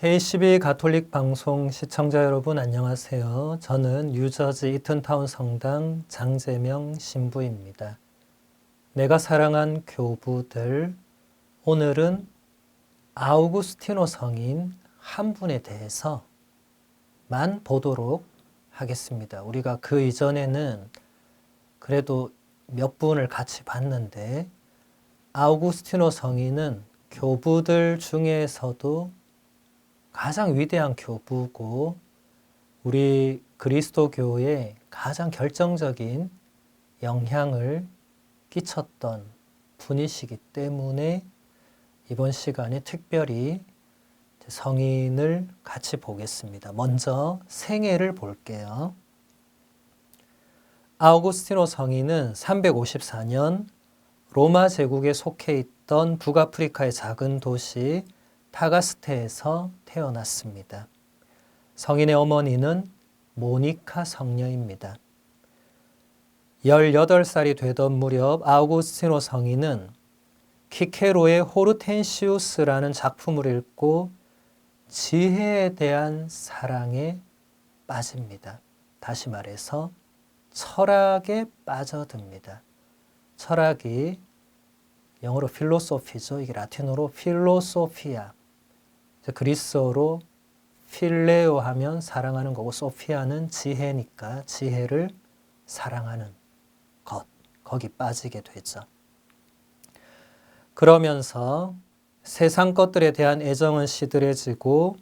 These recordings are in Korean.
K12 가톨릭 방송 시청자 여러분 안녕하세요. 저는 뉴저지 이튼타운 성당 장재명 신부입니다. 내가 사랑한 교부들, 오늘은 아우구스티노 성인 한 분에 대해서만 보도록 하겠습니다. 우리가 그 이전에는 그래도 몇 분을 같이 봤는데 아우구스티노 성인은 교부들 중에서도 가장 위대한 교부고 우리 그리스도교에 가장 결정적인 영향을 끼쳤던 분이시기 때문에 이번 시간에 특별히 성인을 같이 보겠습니다. 먼저 생애를 볼게요. 아우구스티노 성인은 354년 로마 제국에 속해 있던 북아프리카의 작은 도시 타가스테에서 태어났습니다. 성인의 어머니는 모니카 성녀입니다. 18살이 되던 무렵 아우구스티노 성인은 키케로의 호르텐시우스라는 작품을 읽고 지혜에 대한 사랑에 빠집니다. 다시 말해서 철학에 빠져듭니다. 철학이 영어로 필로소피죠. 이게 라틴어로 필로소피아. 그리스어로 필레오 하면 사랑하는 거고 소피아는 지혜니까 지혜를 사랑하는 것. 거기 빠지게 되죠. 그러면서 세상 것들에 대한 애정은 시들해지고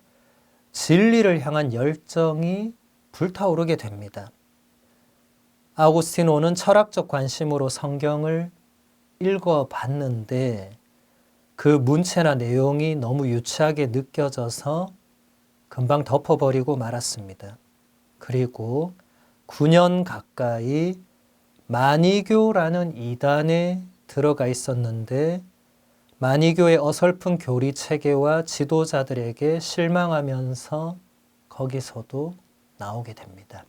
진리를 향한 열정이 불타오르게 됩니다. 아우구스티노는 철학적 관심으로 성경을 읽어봤는데 그 문체나 내용이 너무 유치하게 느껴져서 금방 덮어버리고 말았습니다. 그리고 9년 가까이 마니교라는 이단에 들어가 있었는데 마니교의 어설픈 교리 체계와 지도자들에게 실망하면서 거기서도 나오게 됩니다.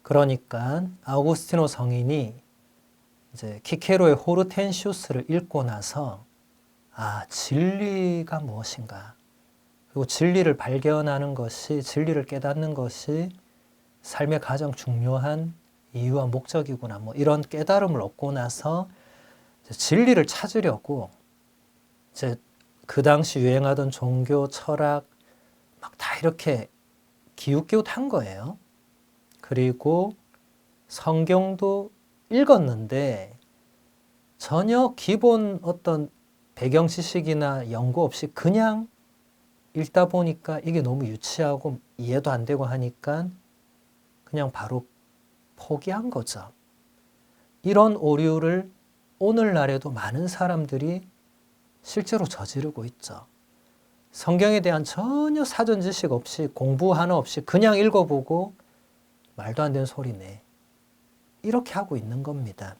그러니까 아우구스티노 성인이 이제 키케로의 호르텐시우스를 읽고 나서 진리가 무엇인가? 그리고 진리를 발견하는 것이, 진리를 깨닫는 것이 삶의 가장 중요한 이유와 목적이구나. 이런 깨달음을 얻고 나서 진리를 찾으려고 이제 그 당시 유행하던 종교, 철학 막 다 이렇게 기웃기웃한 거예요. 그리고 성경도 읽었는데 전혀 기본 어떤 배경 지식이나 연구 없이 그냥 읽다 보니까 이게 너무 유치하고 이해도 안 되고 하니까 그냥 바로 포기한 거죠. 이런 오류를 오늘날에도 많은 사람들이 실제로 저지르고 있죠. 성경에 대한 전혀 사전 지식 없이 공부 하나 없이 그냥 읽어보고 말도 안 되는 소리네. 이렇게 하고 있는 겁니다.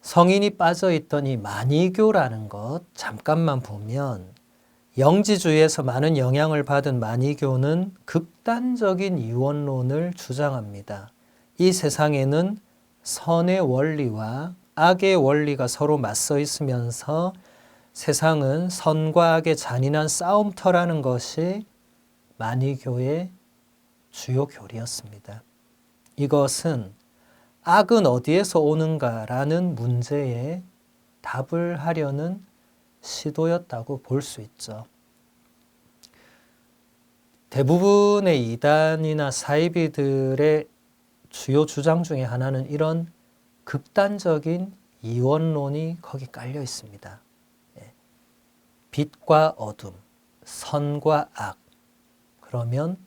성인이 빠져있던 이 마니교라는 것 잠깐만 보면 영지주의에서 많은 영향을 받은 마니교는 극단적인 이원론을 주장합니다. 이 세상에는 선의 원리와 악의 원리가 서로 맞서 있으면서 세상은 선과 악의 잔인한 싸움터라는 것이 마니교의 주요 교리였습니다. 이것은 악은 어디에서 오는가라는 문제에 답을 하려는 시도였다고 볼 수 있죠. 대부분의 이단이나 사이비들의 주요 주장 중에 하나는 이런 극단적인 이원론이 거기 깔려 있습니다. 빛과 어둠, 선과 악. 그러면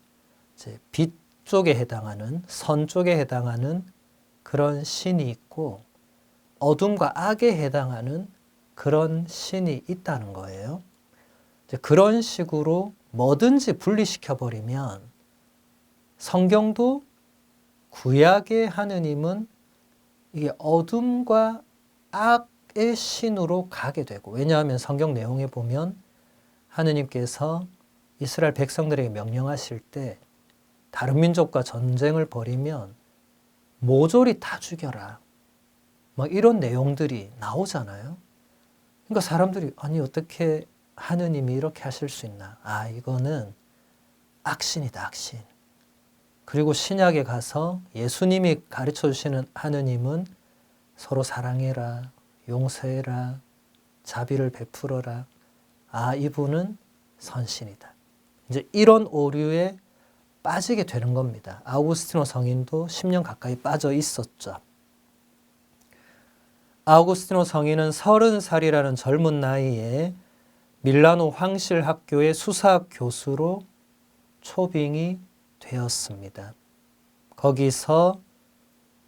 이제 빛 쪽에 해당하는, 선 쪽에 해당하는 그런 신이 있고 어둠과 악에 해당하는 그런 신이 있다는 거예요. 이제 그런 식으로 뭐든지 분리시켜버리면 성경도 구약의 하느님은 이게 어둠과 악의 신으로 가게 되고, 왜냐하면 성경 내용에 보면 하느님께서 이스라엘 백성들에게 명령하실 때 다른 민족과 전쟁을 벌이면 모조리 다 죽여라. 막 이런 내용들이 나오잖아요. 그러니까 사람들이 아니 어떻게 하느님이 이렇게 하실 수 있나? 이거는 악신이다, 악신. 그리고 신약에 가서 예수님이 가르쳐 주시는 하느님은 서로 사랑해라, 용서해라, 자비를 베풀어라. 이분은 선신이다. 이제 이런 오류에 빠지게 되는 겁니다. 아우구스티노 성인도 10년 가까이 빠져 있었죠. 아우구스티노 성인은 30살이라는 젊은 나이에 밀라노 황실학교의 수사학 교수로 초빙이 되었습니다. 거기서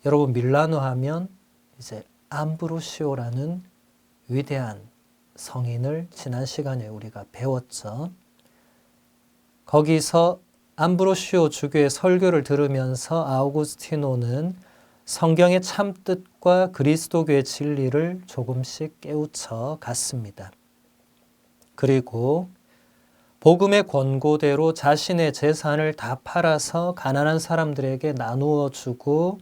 여러분 밀라노 하면 이제 암브로시오라는 위대한 성인을 지난 시간에 우리가 배웠죠. 거기서 암브로시오 주교의 설교를 들으면서 아우구스티노는 성경의 참뜻과 그리스도교의 진리를 조금씩 깨우쳐 갔습니다. 그리고 복음의 권고대로 자신의 재산을 다 팔아서 가난한 사람들에게 나누어 주고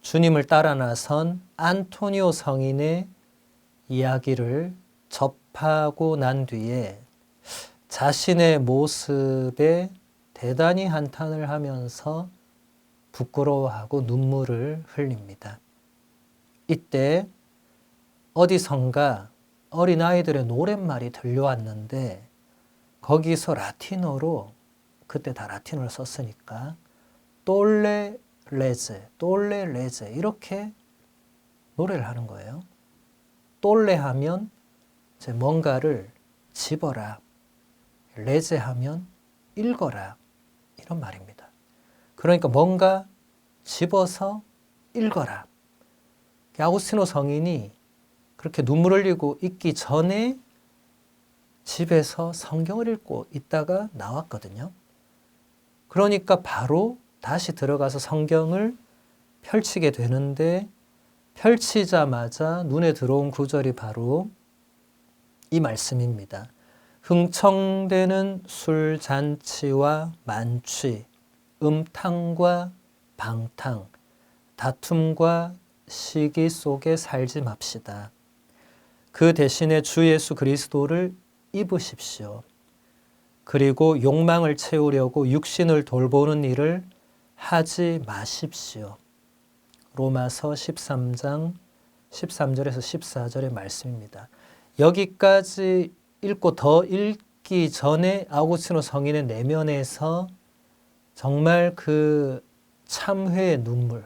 주님을 따라 나선 안토니오 성인의 이야기를 접하고 난 뒤에 자신의 모습에 대단히 한탄을 하면서 부끄러워하고 눈물을 흘립니다. 이때 어디선가 어린아이들의 노랫말이 들려왔는데 거기서 라틴어로, 그때 다 라틴어를 썼으니까 똘레 레제, 똘레 레제 이렇게 노래를 하는 거예요. 똘레 하면 이제 뭔가를 집어라, 레제 하면 읽어라 이런 말입니다. 그러니까 뭔가 집어서 읽어라. 아구스티노 성인이 그렇게 눈물 흘리고 있기 전에 집에서 성경을 읽고 있다가 나왔거든요. 그러니까 바로 다시 들어가서 성경을 펼치게 되는데 펼치자마자 눈에 들어온 구절이 바로 이 말씀입니다. 흥청대는 술잔치와 만취, 음탕과 방탕, 다툼과 시기 속에 살지 맙시다. 그 대신에 주 예수 그리스도를 입으십시오. 그리고 욕망을 채우려고 육신을 돌보는 일을 하지 마십시오. 로마서 13장 13절에서 14절의 말씀입니다. 여기까지 읽고 더 읽기 전에 아우구스티노 성인의 내면에서 정말 그 참회의 눈물이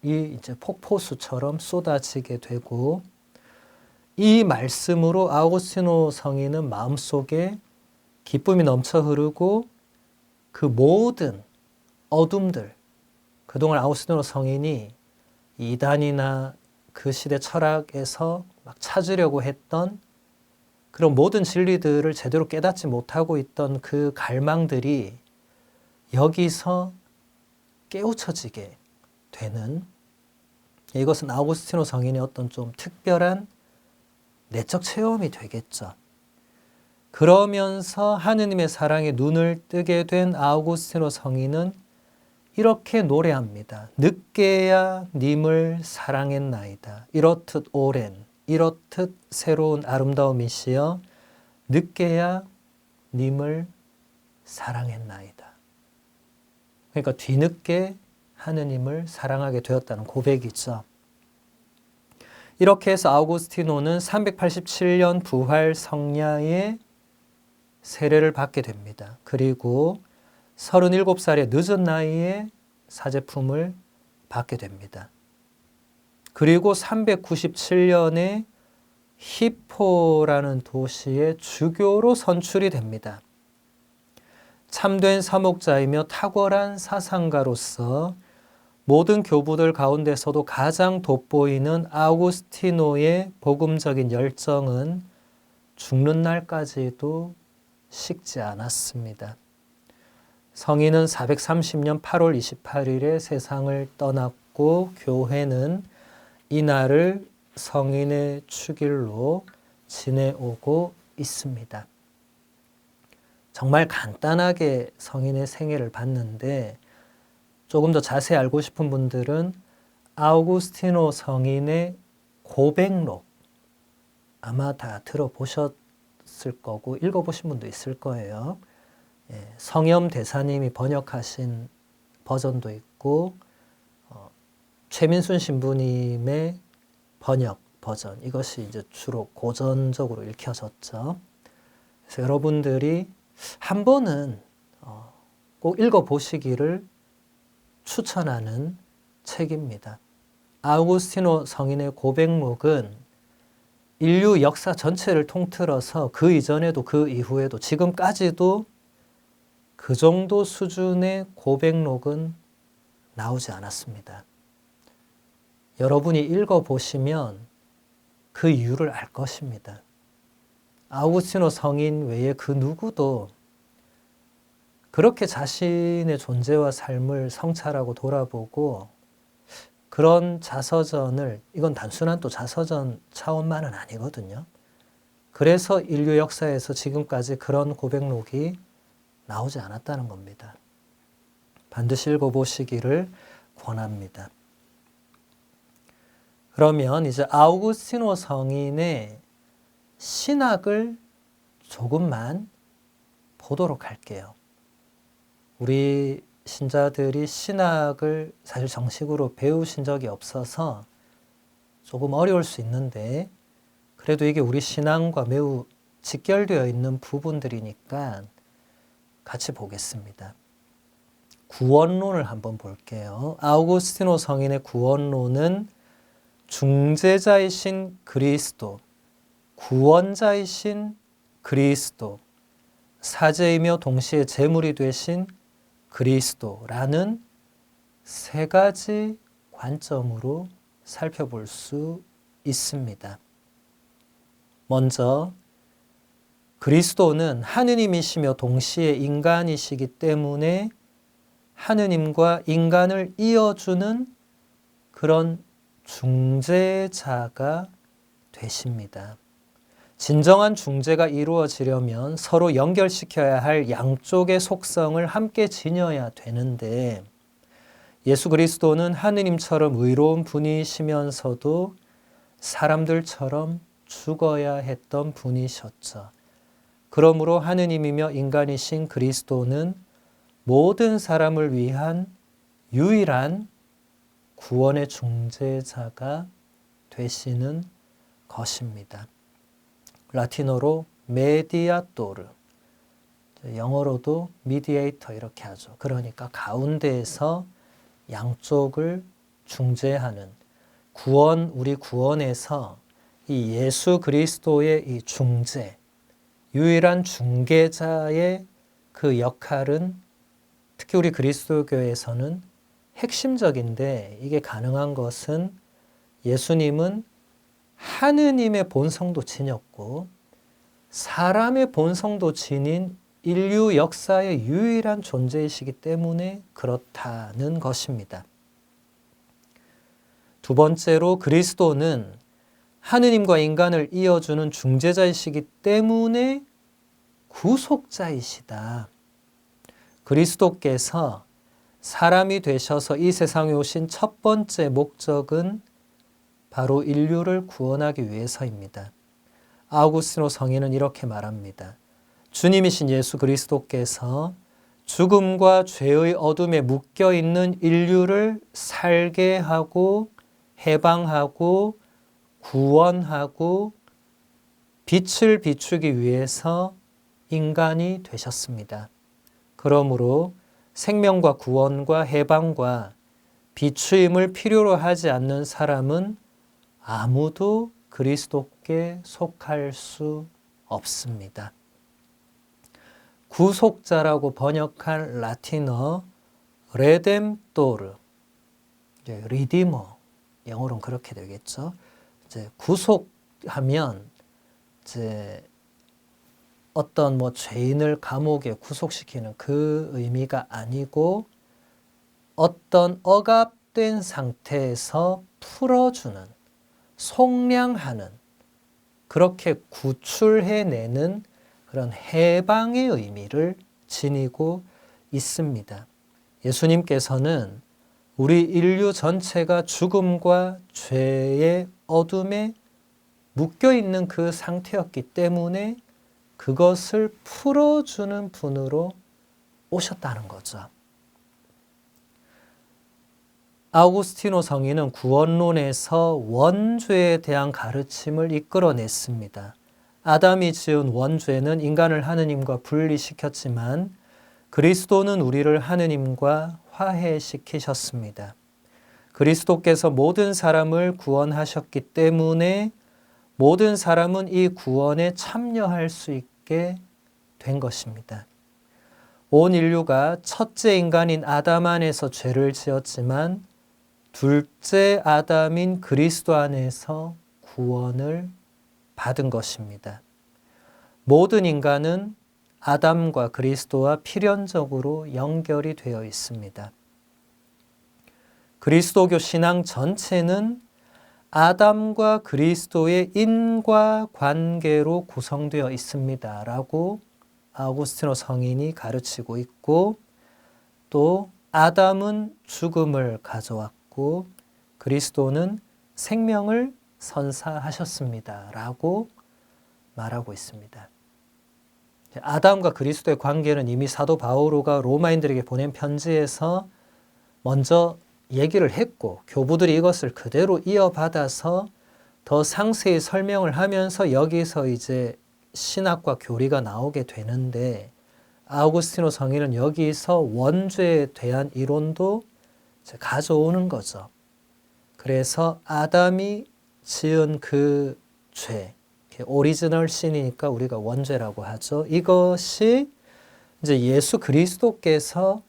이제 폭포수처럼 쏟아지게 되고 이 말씀으로 아우구스티노 성인은 마음속에 기쁨이 넘쳐 흐르고 그 모든 어둠들, 그동안 아우구스티노 성인이 이단이나 그 시대 철학에서 막 찾으려고 했던 그런 모든 진리들을 제대로 깨닫지 못하고 있던 그 갈망들이 여기서 깨우쳐지게 되는, 이것은 아우구스티노 성인의 어떤 좀 특별한 내적 체험이 되겠죠. 그러면서 하느님의 사랑에 눈을 뜨게 된 아우구스티노 성인은 이렇게 노래합니다. 늦게야 님을 사랑했나이다. 이렇듯 오랜, 이렇듯 새로운 아름다움이시여 늦게야 님을 사랑했나이다. 그러니까 뒤늦게 하느님을 사랑하게 되었다는 고백이죠. 이렇게 해서 아우구스티노는 387년 부활 성야의 세례를 받게 됩니다. 그리고 37살의 늦은 나이에 사제품을 받게 됩니다. 그리고 397년에 히포라는 도시의 주교로 선출이 됩니다. 참된 사목자이며 탁월한 사상가로서 모든 교부들 가운데서도 가장 돋보이는 아우구스티노의 복음적인 열정은 죽는 날까지도 식지 않았습니다. 성인은 430년 8월 28일에 세상을 떠났고 교회는 이날을 성인의 축일로 지내오고 있습니다. 정말 간단하게 성인의 생애를 봤는데 조금 더 자세히 알고 싶은 분들은 아우구스티노 성인의 고백록, 아마 다 들어보셨을 거고 읽어보신 분도 있을 거예요. 성염 대사님이 번역하신 버전도 있고 최민순 신부님의 번역 버전, 이것이 이제 주로 고전적으로 읽혀졌죠. 그래서 여러분들이 한 번은 꼭 읽어보시기를 추천하는 책입니다. 아우구스티노 성인의 고백록은 인류 역사 전체를 통틀어서 그 이전에도 그 이후에도 지금까지도 그 정도 수준의 고백록은 나오지 않았습니다. 여러분이 읽어보시면 그 이유를 알 것입니다. 아우구스티노 성인 외에 그 누구도 그렇게 자신의 존재와 삶을 성찰하고 돌아보고 그런 자서전을, 이건 단순한 또 자서전 차원만은 아니거든요. 그래서 인류 역사에서 지금까지 그런 고백록이 나오지 않았다는 겁니다. 반드시 읽어보시기를 권합니다. 그러면 이제 아우구스티노 성인의 신학을 조금만 보도록 할게요. 우리 신자들이 신학을 사실 정식으로 배우신 적이 없어서 조금 어려울 수 있는데 그래도 이게 우리 신앙과 매우 직결되어 있는 부분들이니까 같이 보겠습니다. 구원론을 한번 볼게요. 아우구스티노 성인의 구원론은 중재자이신 그리스도, 구원자이신 그리스도, 사제이며 동시에 제물이 되신 그리스도라는 세 가지 관점으로 살펴볼 수 있습니다. 먼저 그리스도는 하느님이시며 동시에 인간이시기 때문에 하느님과 인간을 이어주는 그런 중재자가 되십니다. 진정한 중재가 이루어지려면 서로 연결시켜야 할 양쪽의 속성을 함께 지녀야 되는데 예수 그리스도는 하느님처럼 의로운 분이시면서도 사람들처럼 죽어야 했던 분이셨죠. 그러므로 하느님이며 인간이신 그리스도는 모든 사람을 위한 유일한 구원의 중재자가 되시는 것입니다. 라틴어로 메디아토르, 영어로도 미디에이터 이렇게 하죠. 그러니까 가운데에서 양쪽을 중재하는 우리 구원에서 이 예수 그리스도의 이 중재, 유일한 중개자의 그 역할은 특히 우리 그리스도교에서는 핵심적인데 이게 가능한 것은 예수님은 하느님의 본성도 지녔고 사람의 본성도 지닌 인류 역사의 유일한 존재이시기 때문에 그렇다는 것입니다. 두 번째로 그리스도는 하느님과 인간을 이어주는 중재자이시기 때문에 구속자이시다. 그리스도께서 사람이 되셔서 이 세상에 오신 첫 번째 목적은 바로 인류를 구원하기 위해서입니다. 아우구스티노 성인은 이렇게 말합니다. 주님이신 예수 그리스도께서 죽음과 죄의 어둠에 묶여있는 인류를 살게 하고 해방하고 구원하고 빛을 비추기 위해서 인간이 되셨습니다. 그러므로 생명과 구원과 해방과 비추임을 필요로 하지 않는 사람은 아무도 그리스도께 속할 수 없습니다. 구속자라고 번역한 라틴어 레뎀토르, 리디머, 영어로는 그렇게 되겠죠. 이제 구속하면 이제 어떤 죄인을 감옥에 구속시키는 그 의미가 아니고 어떤 억압된 상태에서 풀어주는, 속량하는, 그렇게 구출해내는 그런 해방의 의미를 지니고 있습니다. 예수님께서는 우리 인류 전체가 죽음과 죄의 어둠에 묶여 있는 그 상태였기 때문에 그것을 풀어주는 분으로 오셨다는 거죠. 아우구스티노 성인은 구원론에서 원죄에 대한 가르침을 이끌어냈습니다. 아담이 지은 원죄는 인간을 하느님과 분리시켰지만 그리스도는 우리를 하느님과 화해시키셨습니다. 그리스도께서 모든 사람을 구원하셨기 때문에 모든 사람은 이 구원에 참여할 수 있게 된 것입니다. 온 인류가 첫째 인간인 아담 안에서 죄를 지었지만 둘째 아담인 그리스도 안에서 구원을 받은 것입니다. 모든 인간은 아담과 그리스도와 필연적으로 연결이 되어 있습니다. 그리스도교 신앙 전체는 아담과 그리스도의 인과관계로 구성되어 있습니다. 라고 아우구스티노 성인이 가르치고 있고, 또 아담은 죽음을 가져왔고 그리스도는 생명을 선사하셨습니다. 라고 말하고 있습니다. 아담과 그리스도의 관계는 이미 사도 바오로가 로마인들에게 보낸 편지에서 먼저 얘기를 했고 교부들이 이것을 그대로 이어받아서 더 상세히 설명을 하면서 여기서 이제 신학과 교리가 나오게 되는데, 아우구스티노 성인은 여기서 원죄에 대한 이론도 가져오는 거죠. 그래서 아담이 지은 그 죄, 오리지널 신이니까 우리가 원죄라고 하죠. 이것이 이제 예수 그리스도께서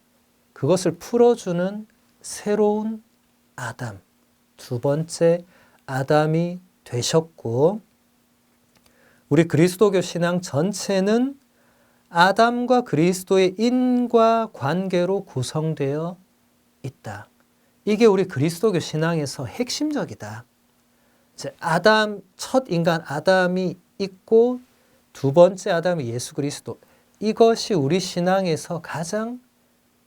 그것을 풀어주는 새로운 아담, 두 번째 아담이 되셨고, 우리 그리스도교 신앙 전체는 아담과 그리스도의 인과관계로 구성되어 있다. 이게 우리 그리스도교 신앙에서 핵심적이다. 이제 아담, 첫 인간 아담이 있고 두 번째 아담이 예수 그리스도. 이것이 우리 신앙에서 가장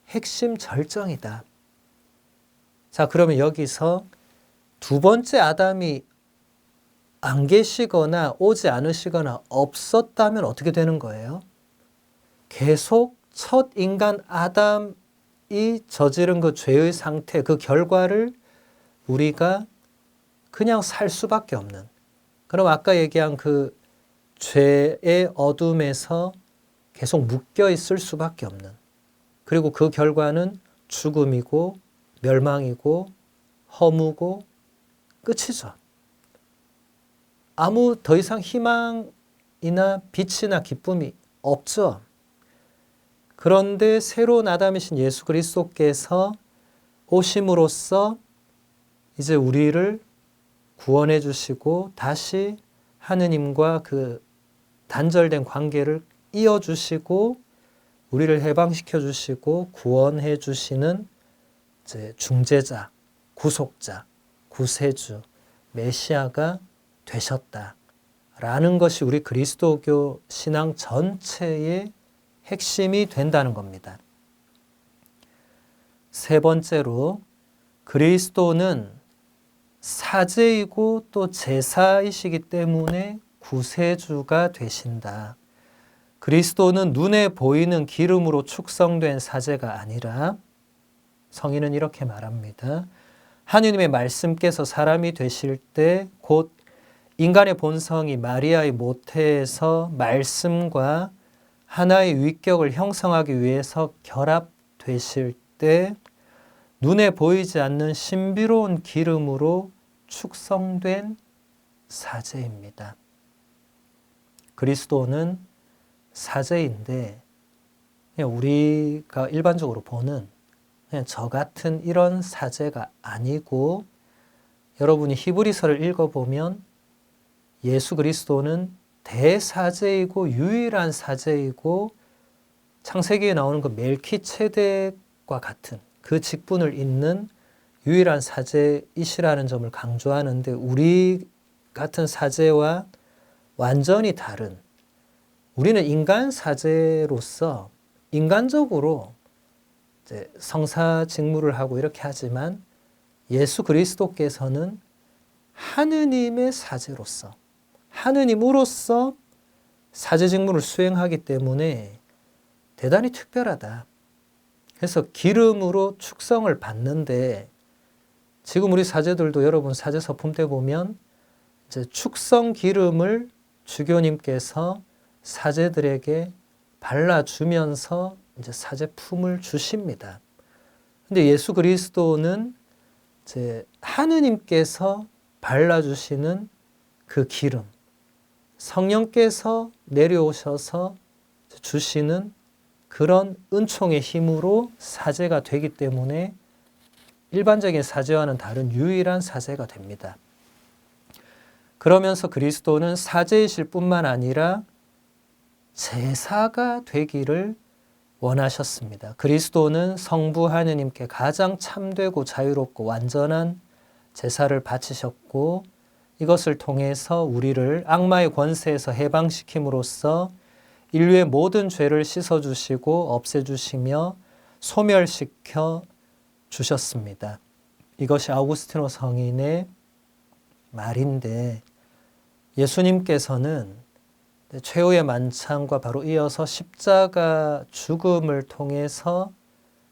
핵심 절정이다. 자, 그러면 여기서 두 번째 아담이 안 계시거나 오지 않으시거나 없었다면 어떻게 되는 거예요? 계속 첫 인간 아담이 저지른 그 죄의 상태, 그 결과를 우리가 그냥 살 수밖에 없는, 그럼 아까 얘기한 그 죄의 어둠에서 계속 묶여 있을 수밖에 없는, 그리고 그 결과는 죽음이고 멸망이고 허무고 끝이죠. 아무 더 이상 희망이나 빛이나 기쁨이 없죠. 그런데 새로운 아담이신 예수 그리스도께서 오심으로써 이제 우리를 구원해 주시고 다시 하느님과 그 단절된 관계를 이어주시고 우리를 해방시켜 주시고 구원해 주시는 이제 중재자, 구속자, 구세주, 메시아가 되셨다라는 것이 우리 그리스도교 신앙 전체의 핵심이 된다는 겁니다. 세 번째로, 그리스도는 사제이고 또 제사이시기 때문에 구세주가 되신다. 그리스도는 눈에 보이는 기름으로 축성된 사제가 아니라, 성인은 이렇게 말합니다. 하느님의 말씀께서 사람이 되실 때 곧 인간의 본성이 마리아의 모태에서 말씀과 하나의 위격을 형성하기 위해서 결합되실 때 눈에 보이지 않는 신비로운 기름으로 축성된 사제입니다. 그리스도는 사제인데 그냥 우리가 일반적으로 보는 그냥 저 같은 이런 사제가 아니고, 여러분이 히브리서를 읽어보면 예수 그리스도는 대사제이고 유일한 사제이고 창세기에 나오는 그 멜키체덱과 같은 그 직분을 잇는 유일한 사제이시라는 점을 강조하는데, 우리 같은 사제와 완전히 다른, 우리는 인간 사제로서 인간적으로 이제 성사 직무를 하고 이렇게 하지만 예수 그리스도께서는 하느님의 사제로서 하느님으로서 사제 직무를 수행하기 때문에 대단히 특별하다. 그래서 기름으로 축성을 받는데 지금 우리 사제들도 여러분 사제 서품 때 보면 이제 축성 기름을 주교님께서 사제들에게 발라주면서 이제 사제품을 주십니다. 근데 예수 그리스도는 이제 하느님께서 발라주시는 그 기름, 성령께서 내려오셔서 주시는 그런 은총의 힘으로 사제가 되기 때문에 일반적인 사제와는 다른 유일한 사제가 됩니다. 그러면서 그리스도는 사제이실 뿐만 아니라 제사가 되기를 원하셨습니다. 그리스도는 성부 하느님께 가장 참되고 자유롭고 완전한 제사를 바치셨고 이것을 통해서 우리를 악마의 권세에서 해방시킴으로써 인류의 모든 죄를 씻어주시고 없애주시며 소멸시켜 주셨습니다. 이것이 아우구스티노 성인의 말인데 예수님께서는 최후의 만찬과 바로 이어서 십자가 죽음을 통해서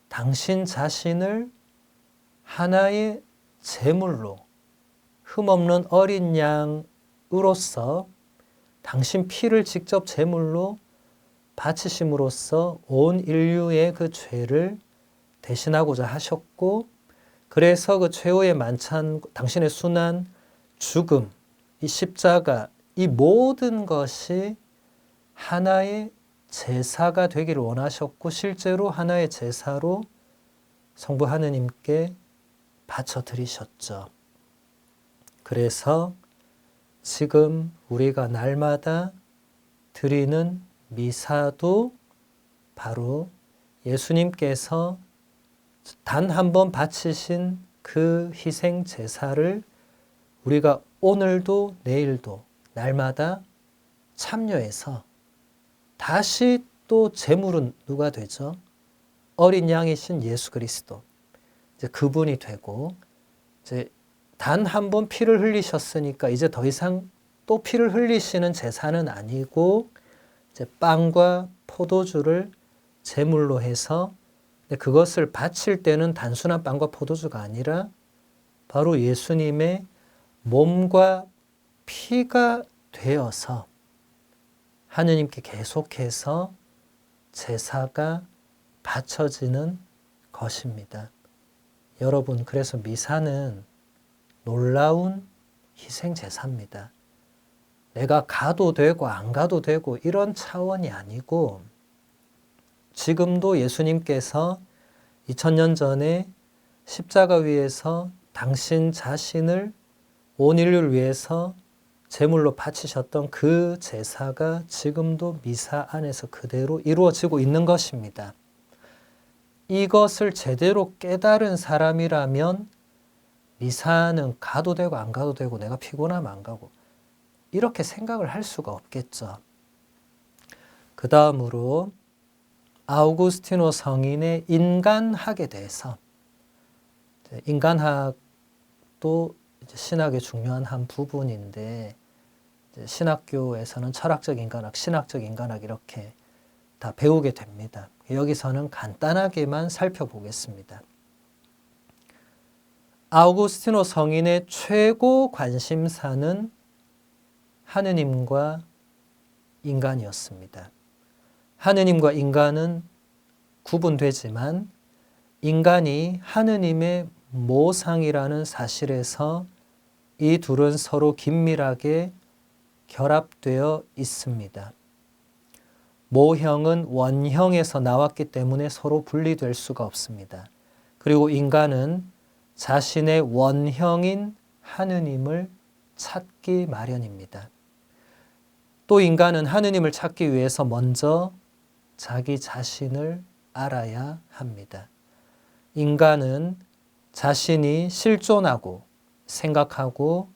당신 자신을 하나의 제물로 흠없는 어린 양으로서 당신 피를 직접 제물로 바치심으로써 온 인류의 그 죄를 대신하고자 하셨고 그래서 그 최후의 만찬, 당신의 순환, 죽음, 이 십자가, 이 모든 것이 하나의 제사가 되기를 원하셨고 실제로 하나의 제사로 성부 하느님께 바쳐드리셨죠. 그래서 지금 우리가 날마다 드리는 미사도 바로 예수님께서 단 한 번 바치신 그 희생 제사를 우리가 오늘도 내일도 날마다 참여해서 다시 또 제물은 누가 되죠? 어린 양이신 예수 그리스도. 이제 그분이 되고 이제 단 한 번 피를 흘리셨으니까 이제 더 이상 또 피를 흘리시는 제사는 아니고 이제 빵과 포도주를 제물로 해서 그것을 바칠 때는 단순한 빵과 포도주가 아니라 바로 예수님의 몸과 피가 되어서 하느님께 계속해서 제사가 바쳐지는 것입니다. 여러분, 그래서 미사는 놀라운 희생 제사입니다. 내가 가도 되고 안 가도 되고 이런 차원이 아니고 지금도 예수님께서 2000년 전에 십자가 위에서 당신 자신을 온 인류를 위해서 제물로 바치셨던 그 제사가 지금도 미사 안에서 그대로 이루어지고 있는 것입니다. 이것을 제대로 깨달은 사람이라면 미사는 가도 되고 안 가도 되고 내가 피곤하면 안 가고 이렇게 생각을 할 수가 없겠죠. 그 다음으로 아우구스티노 성인의 인간학에 대해서, 인간학도 신학의 중요한 한 부분인데 신학교에서는 철학적 인간학, 신학적 인간학 이렇게 다 배우게 됩니다. 여기서는 간단하게만 살펴보겠습니다. 아우구스티노 성인의 최고 관심사는 하느님과 인간이었습니다. 하느님과 인간은 구분되지만 인간이 하느님의 모상이라는 사실에서 이 둘은 서로 긴밀하게 결합되어 있습니다. 모형은 원형에서 나왔기 때문에 서로 분리될 수가 없습니다. 그리고 인간은 자신의 원형인 하느님을 찾기 마련입니다. 또 인간은 하느님을 찾기 위해서 먼저 자기 자신을 알아야 합니다. 인간은 자신이 실존하고 생각하고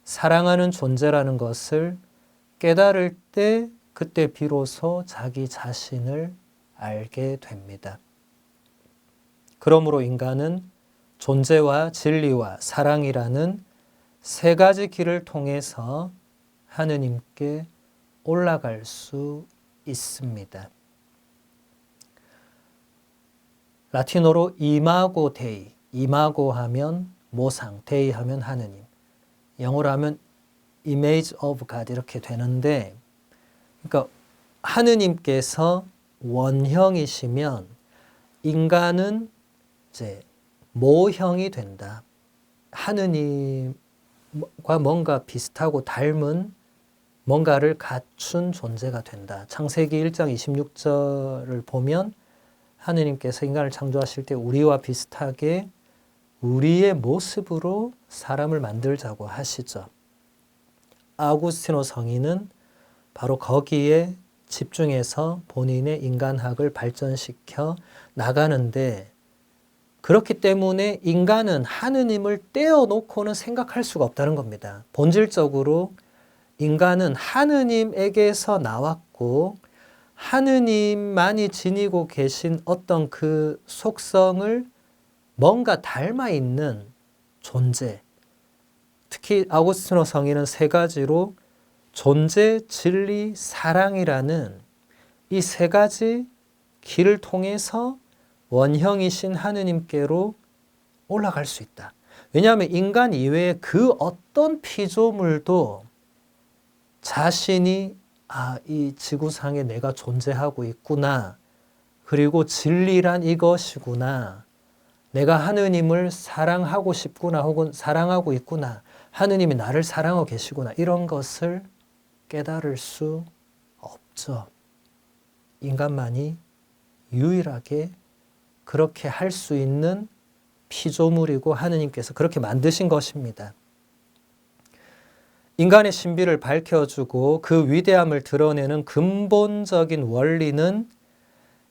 사랑하는 존재라는 것을 깨달을 때 그때 비로소 자기 자신을 알게 됩니다. 그러므로 인간은 존재와 진리와 사랑이라는 세 가지 길을 통해서 하느님께 올라갈 수 있습니다. 라틴어로 이마고 데이, 이마고 하면 모상, 데이 하면 하느님, 영어로 하면 image of God 이렇게 되는데, 그러니까 하느님께서 원형이시면 인간은 이제 모형이 된다. 하느님과 뭔가 비슷하고 닮은 뭔가를 갖춘 존재가 된다. 창세기 1장 26절을 보면 하느님께서 인간을 창조하실 때 우리와 비슷하게 우리의 모습으로 사람을 만들자고 하시죠. 아우구스티노 성인은 바로 거기에 집중해서 본인의 인간학을 발전시켜 나가는데, 그렇기 때문에 인간은 하느님을 떼어놓고는 생각할 수가 없다는 겁니다. 본질적으로 인간은 하느님에게서 나왔고 하느님만이 지니고 계신 어떤 그 속성을 뭔가 닮아 있는 존재, 특히 아우구스티노 성인은 세 가지로 존재, 진리, 사랑이라는 이 세 가지 길을 통해서 원형이신 하느님께로 올라갈 수 있다. 왜냐하면 인간 이외에 그 어떤 피조물도 자신이 이 지구상에 내가 존재하고 있구나, 그리고 진리란 이것이구나, 내가 하느님을 사랑하고 싶구나, 혹은 사랑하고 있구나, 하느님이 나를 사랑하고 계시구나, 이런 것을 깨달을 수 없죠. 인간만이 유일하게 그렇게 할 수 있는 피조물이고 하느님께서 그렇게 만드신 것입니다. 인간의 신비를 밝혀주고 그 위대함을 드러내는 근본적인 원리는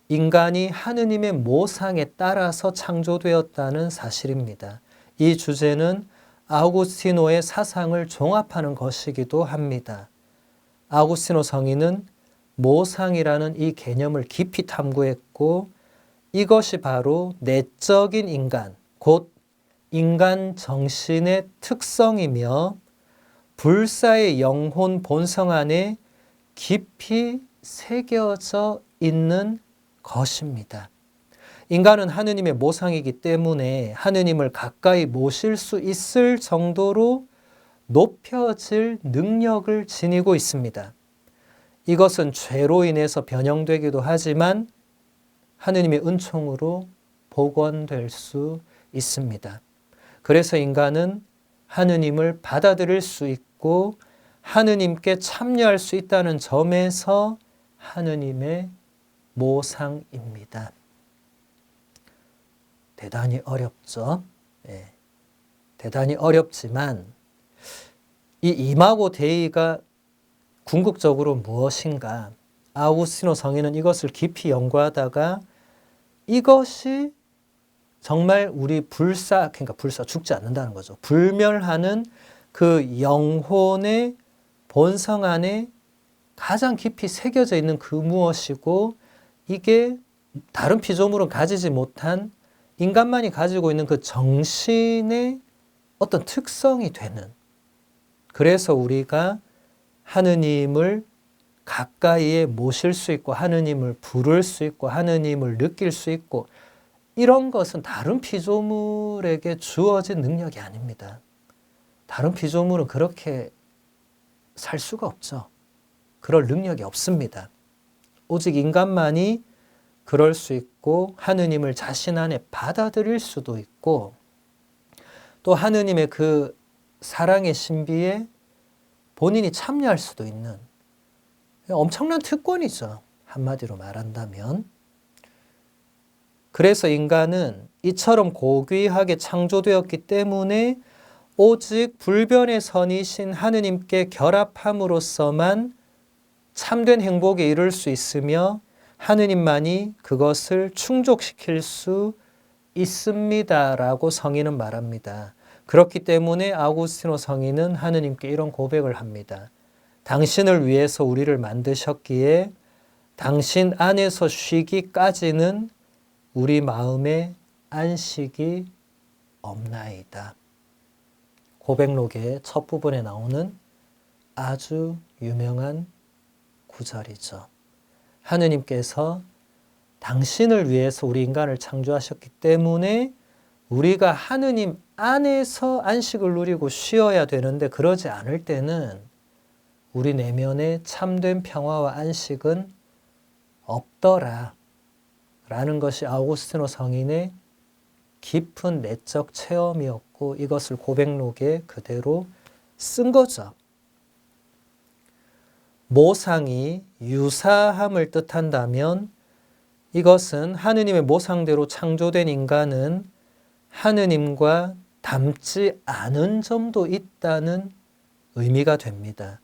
인간이 하느님의 모상에 따라서 창조되었다는 사실입니다. 이 주제는 아우구스티노의 사상을 종합하는 것이기도 합니다. 아우구스티노 성인은 모상이라는 이 개념을 깊이 탐구했고, 이것이 바로 내적인 인간, 곧 인간 정신의 특성이며 불사의 영혼 본성 안에 깊이 새겨져 있는 것입니다. 인간은 하느님의 모상이기 때문에 하느님을 가까이 모실 수 있을 정도로 높여질 능력을 지니고 있습니다. 이것은 죄로 인해서 변형되기도 하지만 하느님의 은총으로 복원될 수 있습니다. 그래서 인간은 하느님을 받아들일 수 있고 하느님께 참여할 수 있다는 점에서 하느님의 모상입니다. 대단히 어렵죠. 대단히 어렵지만 이 이마고 데이가 궁극적으로 무엇인가? 아우구스티노 성인은 이것을 깊이 연구하다가 이것이 정말 우리 그러니까 불사 죽지 않는다는 거죠. 불멸하는 그 영혼의 본성 안에 가장 깊이 새겨져 있는 그 무엇이고, 이게 다른 피조물은 가지지 못한 인간만이 가지고 있는 그 정신의 어떤 특성이 되는, 그래서 우리가 하느님을 가까이에 모실 수 있고 하느님을 부를 수 있고 하느님을 느낄 수 있고, 이런 것은 다른 피조물에게 주어진 능력이 아닙니다. 다른 피조물은 그렇게 살 수가 없죠. 그럴 능력이 없습니다. 오직 인간만이 그럴 수 있고 하느님을 자신 안에 받아들일 수도 있고, 또 하느님의 그 사랑의 신비에 본인이 참여할 수도 있는 엄청난 특권이죠. 한마디로 말한다면. 그래서 인간은 이처럼 고귀하게 창조되었기 때문에 오직 불변의 선이신 하느님께 결합함으로써만 참된 행복에 이를 수 있으며 하느님만이 그것을 충족시킬 수 있습니다라고 성인은 말합니다. 그렇기 때문에 아우구스티노 성인은 하느님께 이런 고백을 합니다. 당신을 위해서 우리를 만드셨기에 당신 안에서 쉬기까지는 우리 마음에 안식이 없나이다. 고백록의 첫 부분에 나오는 아주 유명한 구절이죠. 하느님께서 당신을 위해서 우리 인간을 창조하셨기 때문에 우리가 하느님 안에서 안식을 누리고 쉬어야 되는데 그러지 않을 때는 우리 내면에 참된 평화와 안식은 없더라 라는 것이 아우구스티노 성인의 깊은 내적 체험이었고 이것을 고백록에 그대로 쓴 거죠. 모상이 유사함을 뜻한다면 이것은 하느님의 모상대로 창조된 인간은 하느님과 닮지 않은 점도 있다는 의미가 됩니다.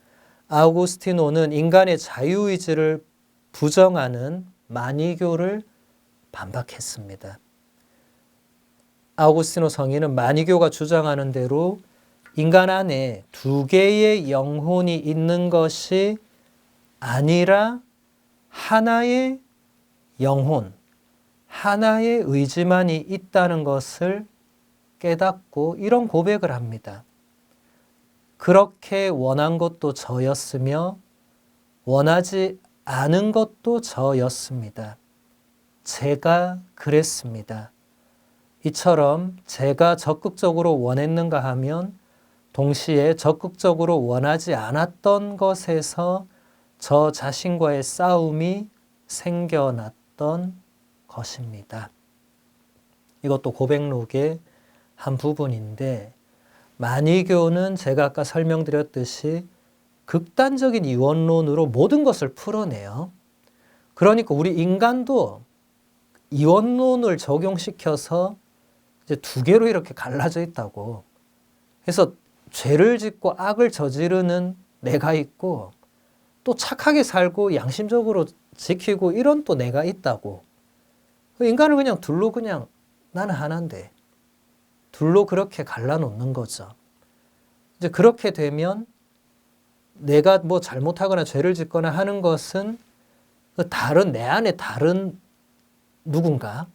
아우구스티노는 인간의 자유의지를 부정하는 마니교를 반박했습니다. 아우구스티노 성인은 마니교가 주장하는 대로 인간 안에 두 개의 영혼이 있는 것이 아니라 하나의 영혼, 하나의 의지만이 있다는 것을 깨닫고 이런 고백을 합니다. 그렇게 원한 것도 저였으며 원하지 않은 것도 저였습니다. 제가 그랬습니다. 이처럼 제가 적극적으로 원했는가 하면 동시에 적극적으로 원하지 않았던 것에서 저 자신과의 싸움이 생겨났던 것입니다. 이것도 고백록의 한 부분인데 마니교는 제가 아까 설명드렸듯이 극단적인 이원론으로 모든 것을 풀어내요. 그러니까 우리 인간도 이원론을 적용시켜서 이제 두 개로 이렇게 갈라져 있다고. 그래서 죄를 짓고 악을 저지르는 내가 있고 또 착하게 살고 양심적으로 지키고 이런 또 내가 있다고. 인간을 그냥 둘로 그냥 나는 하나인데 둘로 그렇게 갈라놓는 거죠. 이제 그렇게 되면 내가 뭐 잘못하거나 죄를 짓거나 하는 것은 다른 내 안에 다른 누군가.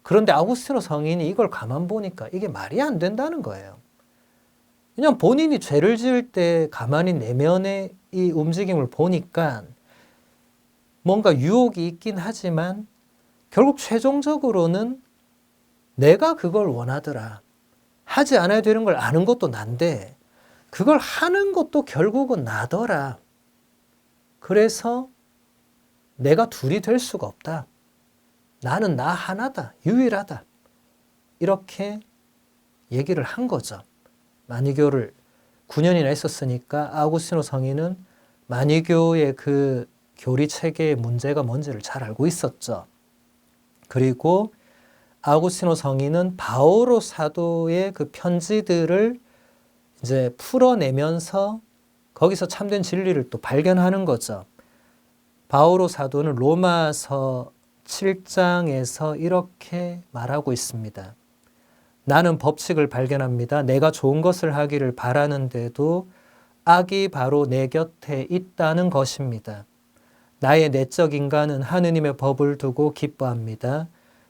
그런데 아우구스티노 성인이 이걸 가만 보니까 이게 말이 안 된다는 거예요. 그냥 본인이 죄를 지을 때 가만히 내면의 이 움직임을 보니까 뭔가 유혹이 있긴 하지만 결국 최종적으로는 내가 그걸 원하더라. 하지 않아야 되는 걸 아는 것도 난데 그걸 하는 것도 결국은 나더라. 그래서 내가 둘이 될 수가 없다. 나는 나 하나다. 유일하다. 이렇게 얘기를 한 거죠. 마니교를 9년이나 했었으니까 아우구스티노 성인은 마니교의 그 교리 체계의 문제가 뭔지를 잘 알고 있었죠. 그리고 아우구스티노 성인은 바오로 사도의 그 편지들을 이제 풀어내면서 거기서 참된 진리를 또 발견하는 거죠. 바오로 사도는 로마서 7장에서 이렇게 말하고 있습니다. 나는 법칙을 발견합니다. 내가 좋은 것을 하기를 바라는데도 악이 바로 내 곁에 있다는 것입니다. 나의 내적 인간은 하느님의 법을 두고 기뻐합니다.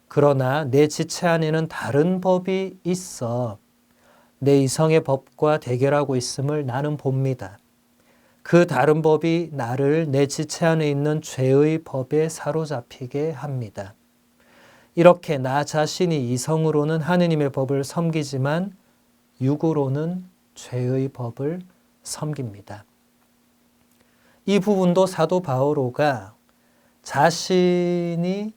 그러나 내 지체 안에는 다른 법이 있어 내 이성의 법과 대결하고 있음을 나는 봅니다. 그 다른 법이 나를 내 지체 안에 있는 죄의 법에 사로잡히게 합니다. 이렇게 나 자신이 이성으로는 하느님의 법을 섬기지만 육으로는 죄의 법을 섬깁니다. 이 부분도 사도 바오로가 자신이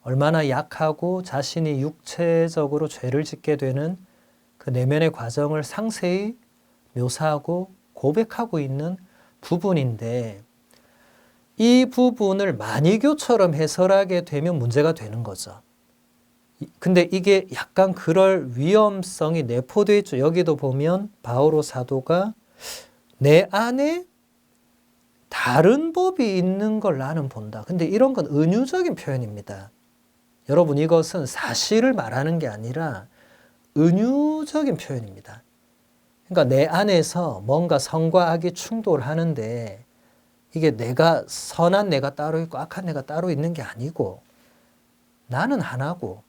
얼마나 약하고 자신이 육체적으로 죄를 짓게 되는 그 내면의 과정을 상세히 묘사하고 고백하고 있는 부분인데 이 부분을 마니교처럼 해설하게 되면 문제가 되는 거죠. 근데 이게 약간 그럴 위험성이 내포되어 있죠. 여기도 보면 바오로 사도가 내 안에 다른 법이 있는 걸 나는 본다. 근데 이런 건 은유적인 표현입니다. 여러분 이것은 사실을 말하는 게 아니라 은유적인 표현입니다. 그러니까 내 안에서 뭔가 선과 악이 충돌하는데 이게 내가 선한 내가 따로 있고 악한 내가 따로 있는 게 아니고 나는 하나고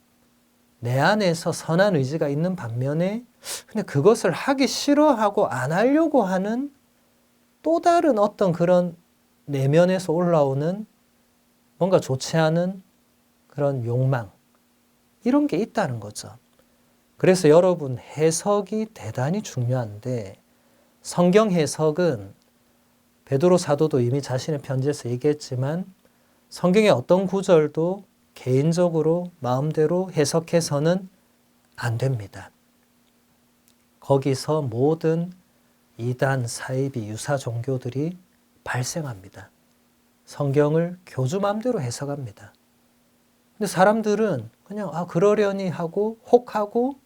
내 안에서 선한 의지가 있는 반면에 근데 그것을 하기 싫어하고 안 하려고 하는 또 다른 어떤 그런 내면에서 올라오는 뭔가 좋지 않은 그런 욕망, 이런 게 있다는 거죠. 그래서 여러분, 해석이 대단히 중요한데, 성경 해석은 베드로 사도도 이미 자신의 편지에서 얘기했지만, 성경의 어떤 구절도 개인적으로 마음대로 해석해서는 안 됩니다. 거기서 모든 이단, 사이비, 유사 종교들이 발생합니다. 성경을 교주 마음대로 해석합니다. 근데 사람들은 그냥 그러려니 하고 혹하고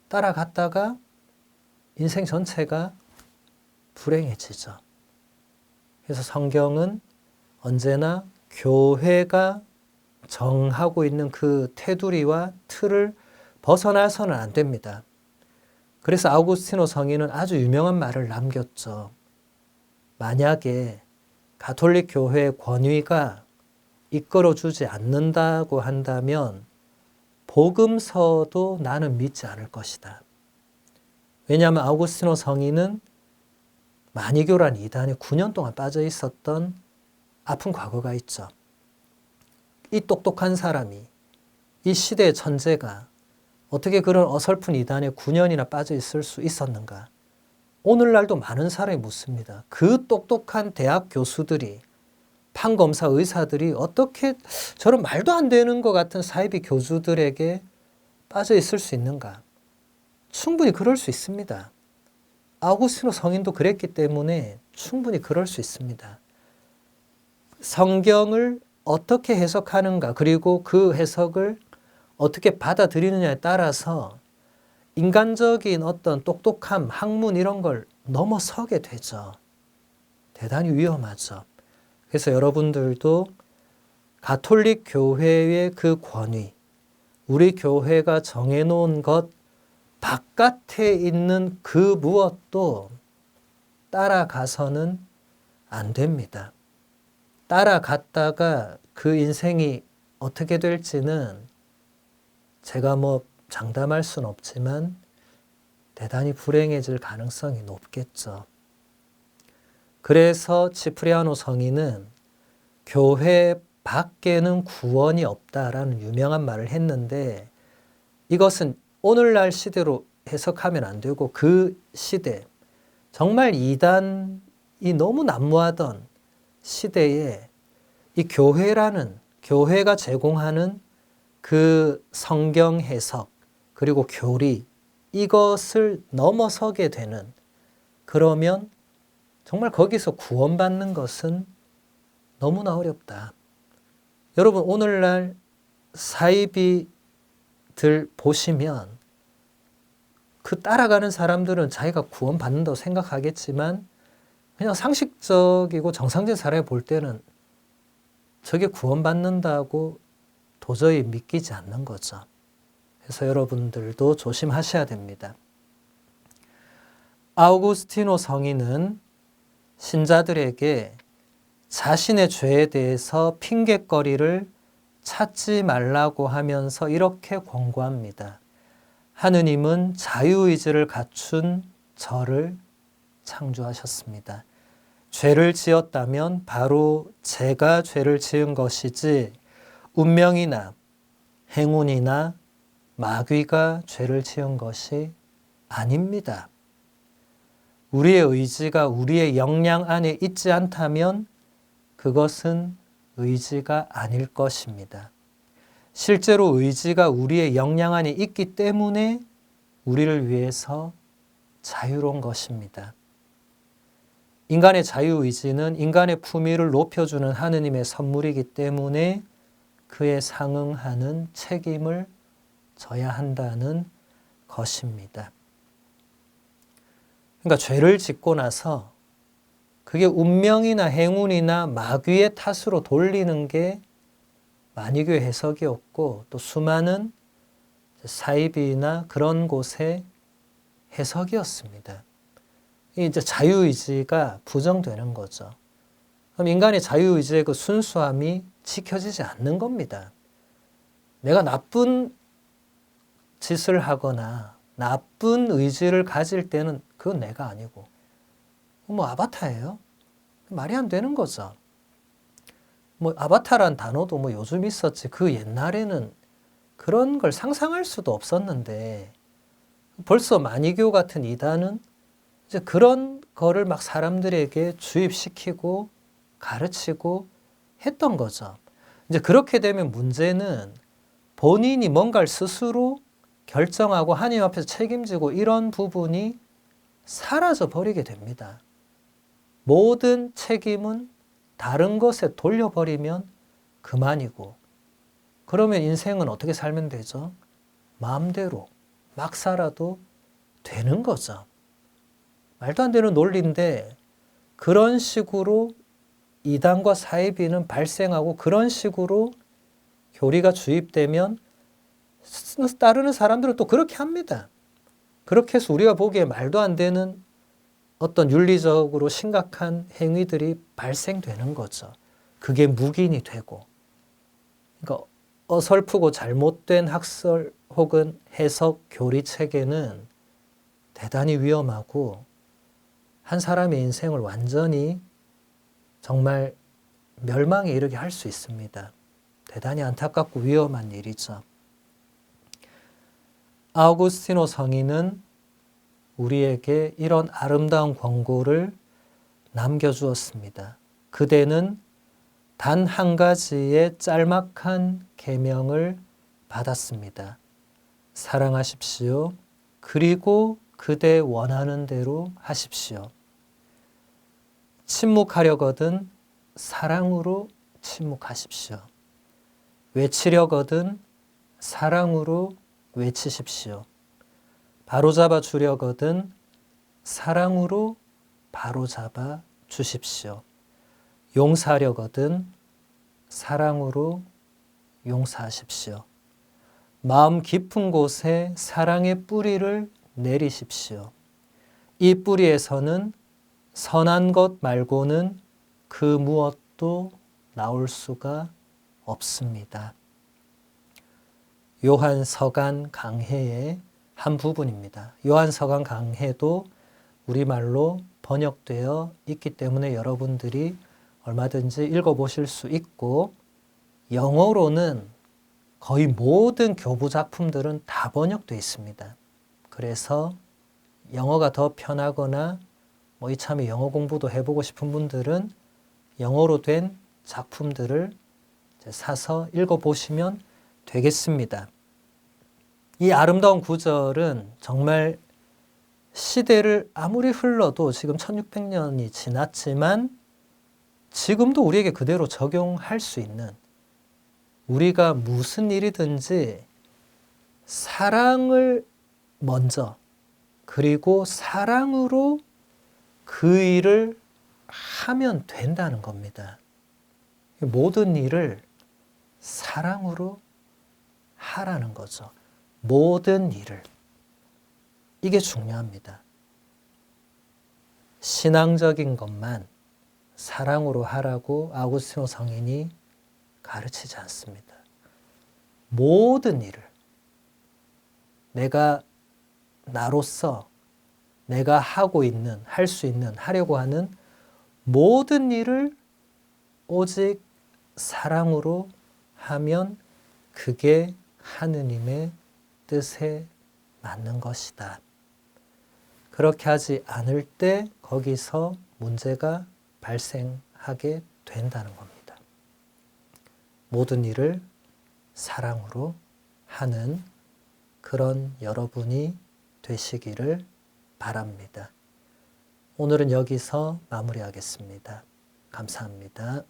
따라갔다가 인생 전체가 불행해지죠. 그래서 성경은 언제나 교회가 정하고 있는 그 테두리와 틀을 벗어나서는 안 됩니다. 그래서 아우구스티노 성인은 아주 유명한 말을 남겼죠. 만약에 가톨릭 교회의 권위가 이끌어주지 않는다고 한다면 복음서도 나는 믿지 않을 것이다. 왜냐하면 아우구스티노 성인은 마니교란 이단에 9년 동안 빠져 있었던 아픈 과거가 있죠. 이 똑똑한 사람이, 이 시대의 천재가 어떻게 그런 어설픈 이단에 9년이나 빠져 있을 수 있었는가? 오늘날도 많은 사람이 묻습니다. 그 똑똑한 대학 교수들이, 판검사 의사들이 어떻게 저런 말도 안 되는 것 같은 사이비 교주들에게 빠져 있을 수 있는가? 충분히 그럴 수 있습니다. 아우구스티노 성인도 그랬기 때문에 충분히 그럴 수 있습니다. 성경을 어떻게 해석하는가, 그리고 그 해석을 어떻게 받아들이느냐에 따라서 인간적인 어떤 똑똑함, 학문 이런 걸 넘어서게 되죠. 대단히 위험하죠. 그래서 여러분들도 가톨릭 교회의 그 권위, 우리 교회가 정해놓은 것 바깥에 있는 그 무엇도 따라가서는 안 됩니다. 따라갔다가 그 인생이 어떻게 될지는 제가 장담할 수는 없지만 대단히 불행해질 가능성이 높겠죠. 그래서 치프리아노 성인은 교회 밖에는 구원이 없다라는 유명한 말을 했는데, 이것은 오늘날 시대로 해석하면 안 되고 그 시대, 정말 이단이 너무 난무하던 시대에 이 교회가 제공하는 그 성경 해석 그리고 교리, 이것을 넘어서게 되는, 그러면 정말 거기서 구원받는 것은 너무나 어렵다. 여러분, 오늘날 사이비들 보시면 그 따라가는 사람들은 자기가 구원받는다고 생각하겠지만 그냥 상식적이고 정상적인 사람이 볼 때는 저게 구원받는다고 도저히 믿기지 않는 거죠. 그래서 여러분들도 조심하셔야 됩니다. 아우구스티노 성인은 신자들에게 자신의 죄에 대해서 핑곗거리를 찾지 말라고 하면서 이렇게 권고합니다. 하느님은 자유의지를 갖춘 저를 창조하셨습니다. 죄를 지었다면 바로 제가 죄를 지은 것이지 운명이나 행운이나 마귀가 죄를 지은 것이 아닙니다. 우리의 의지가 우리의 역량 안에 있지 않다면 그것은 의지가 아닐 것입니다. 실제로 의지가 우리의 역량 안에 있기 때문에 우리를 위해서 자유로운 것입니다. 인간의 자유의지는 인간의 품위를 높여주는 하느님의 선물이기 때문에 그에 상응하는 책임을 져야 한다는 것입니다. 그러니까 죄를 짓고 나서 그게 운명이나 행운이나 마귀의 탓으로 돌리는 게 마니교의 해석이었고, 또 수많은 사이비나 그런 곳의 해석이었습니다. 이제 자유의지가 부정되는 거죠. 그럼 인간의 자유의지의 그 순수함이 지켜지지 않는 겁니다. 내가 나쁜 짓을 하거나 나쁜 의지를 가질 때는 그건 내가 아니고, 뭐 아바타예요? 말이 안 되는 거죠. 뭐 아바타란 단어도 뭐 요즘 있었지 그 옛날에는 그런 걸 상상할 수도 없었는데 벌써 마니교 같은 이단은 이제 그런 거를 막 사람들에게 주입시키고 가르치고 했던 거죠. 이제 그렇게 되면 문제는 본인이 뭔가를 스스로 결정하고 하나님 앞에서 책임지고 이런 부분이 사라져 버리게 됩니다. 모든 책임은 다른 것에 돌려버리면 그만이고, 그러면 인생은 어떻게 살면 되죠? 마음대로 막 살아도 되는 거죠. 말도 안 되는 논리인데 그런 식으로 이단과 사이비는 발생하고 그런 식으로 교리가 주입되면 따르는 사람들은 또 그렇게 합니다. 그렇게 해서 우리가 보기에 말도 안 되는 어떤 윤리적으로 심각한 행위들이 발생되는 거죠. 그게 묵인이 되고. 그러니까 어설프고 잘못된 학설 혹은 해석 교리 체계는 대단히 위험하고 한 사람의 인생을 완전히 정말 멸망에 이르게 할 수 있습니다. 대단히 안타깝고 위험한 일이죠. 아우구스티노 성인은 우리에게 이런 아름다운 권고를 남겨주었습니다. 그대는 단 한 가지의 짤막한 계명을 받았습니다. 사랑하십시오. 그리고 그대 원하는 대로 하십시오. 침묵하려거든 사랑으로 침묵하십시오. 외치려거든 사랑으로 외치십시오. 바로잡아 주려거든 사랑으로 바로잡아 주십시오. 용서하려거든 사랑으로 용서하십시오. 마음 깊은 곳에 사랑의 뿌리를 내리십시오. 이 뿌리에서는 선한 것 말고는 그 무엇도 나올 수가 없습니다. 요한서간 강해의 한 부분입니다. 요한서간 강해도 우리말로 번역되어 있기 때문에 여러분들이 얼마든지 읽어보실 수 있고, 영어로는 거의 모든 교부 작품들은 다 번역되어 있습니다. 그래서 영어가 더 편하거나 뭐 이참에 영어 공부도 해보고 싶은 분들은 영어로 된 작품들을 사서 읽어보시면 되겠습니다. 이 아름다운 구절은 정말 시대를 아무리 흘러도 지금 1600년이 지났지만 지금도 우리에게 그대로 적용할 수 있는, 우리가 무슨 일이든지 사랑을 먼저, 그리고 사랑으로 그 일을 하면 된다는 겁니다. 모든 일을 사랑으로 하라는 거죠. 모든 일을. 이게 중요합니다. 신앙적인 것만 사랑으로 하라고 아우구스티노 성인이 가르치지 않습니다. 모든 일을 내가 나로서 내가 하고 있는, 할 수 있는, 하려고 하는 모든 일을 오직 사랑으로 하면 그게 하느님의 뜻에 맞는 것이다. 그렇게 하지 않을 때 거기서 문제가 발생하게 된다는 겁니다. 모든 일을 사랑으로 하는 그런 여러분이 되시기를 바랍니다. 오늘은 여기서 마무리하겠습니다. 감사합니다.